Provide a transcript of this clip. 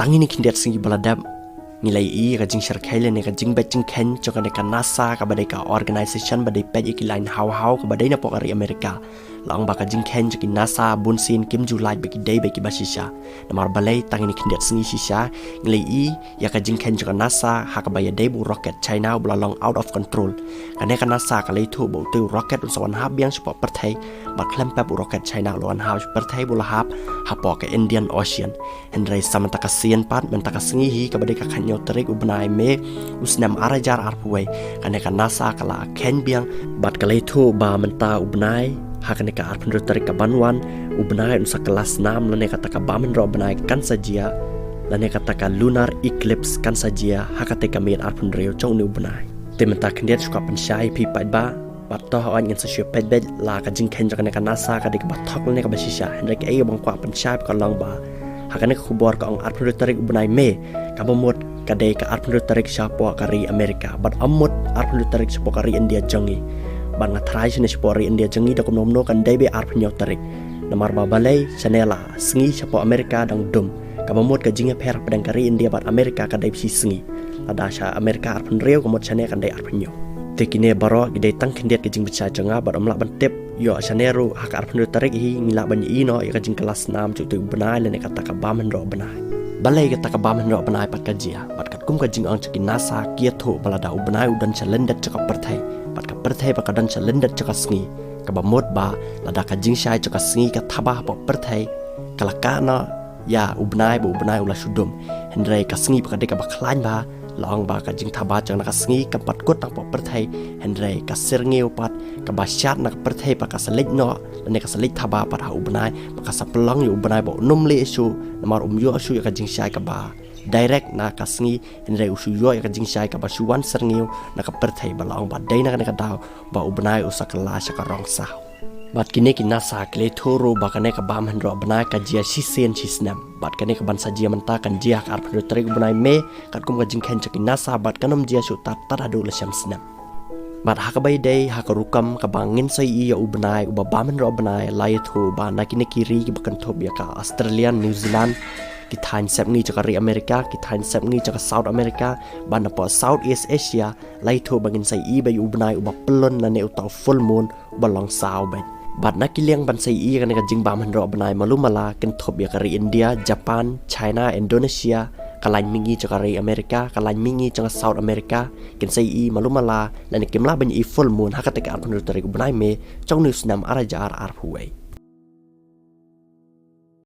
tangi ni kindiat singi baladam nilai i ka jing syarkai le ne ka jing bet jing ken cho ka ne ka NASA ka badai ka organization badai pet iki line how ka badai na pok ari Amerika lang ba ka jing ken cho ki NASA bun sin kim julai beki dai beki basisha namar balai tangi ni kindiat singi shisha nilai i ya ka jing ken cho ka NASA ha ka baya dai bu rocket China bula long out of control ka ne ka NASA ka lai thu bu tu rocket usawan hab yang support perthai bat klem pa bu rocket China loan hab perthai bula hab ha pok ka Indian Ocean hendrai samanta ka sien pat menta ka singi hi ka badai ka khanyo terik ubnai me usnam arajar arpuai kane ka NASA kala ken biang bat kalai thu ba menta ubnai hakane ka arpun terik ka banwan ubnai unsa kelas 6 lane kata ka bamen ro ubnai kan sajia lane kata ka lunar eclipse kan sajia hakate ka met arpun reo chong ni ubnai te menta kendiat suka pensyai pi pai ba bat to on ngin sa syue pet bet la ka jing ken kane ka NASA ka dik bat thok lane ka basisha hendrai ka bang kwa pensyai ka long ba hakane khubor ka ong arpun terik ubnai me ka bomot kadai ka arpun tarik siapa kari Amerika bat amut arpun tarik siapa kari India jangi bat ngatrai sini siapa kari India jangi dak nomno kan dai be arpun tarik namar babalai chanela sengi siapa Amerika dang dum ka bomot ka jinga per padang kari India bat Amerika kadai si sengi ada sha Amerika arpun reu komot chane kan dai arpun tekine baro gidai tang kendiat ke jing beca janga bat amla bantep yo chaneru hak arpun tarik hi ngila ban ino ya ka jing kelas 6 cu tu benai lene kata ka bamen ro benai balai kata ka bamen ro benai pat kajia pat kat kum ka jing ang ceki NASA kia tho balada benai udan chalendat ceka perthai pat ka perthai pa kadan chalendat ceka sngi ka bamot ba lada ka jing shai ceka sngi ka thabah pa perthai kala kana ya ubnai ula sudum hendrai ka sngi pa kadai ka baklan ba long ba ka jing thaba chang na ka sngi ka pat kot tang pa perthai hendrai ka sirngeu pat ka basyat na ka perthai pa ka salik no lane ka salik thaba pat ha ubnai pa ka saplang yu ubnai bo numli isu namar yo asu ya ka jing shai ka ba direct na ka sngi hendrai usu yo ya ka jing shai ka ba suwan sirngeu na ka perthai ba long ba dai na ka daw ba ubnai usakala sha ka rong sa bat kini ki NASA kle thoro ba kane ka bam hendro bana ka jia sisen sisnam bat kane ka ban sajia menta kan jia ka arpun tarik bunai me kat kum ka jing ken chaki NASA bat kanam jia su tat adu lesam snam bat ha ka bai dei ha ka rukam ka bangin sai i ya ubnai uba bam hendro banai lai thu ba na kini kiri ki bakan thop ya ka Australia New Zealand ki thain sep ni chaka ri America ki thain sep ni chaka South America ban po South East Asia lai thu bangin sai i ba ubnai uba plon la ne utau full moon balong sao ba bat na kiliang ban sai i kan ka jing bam hendro banai malumala ken thop ya kari India Japan China Indonesia kalain mingi cakari Amerika kalain mingi caka South America ken sai i malumala lan kimla ban i full moon hakate ka arpun tarik banai me chong news nam arajar arpuai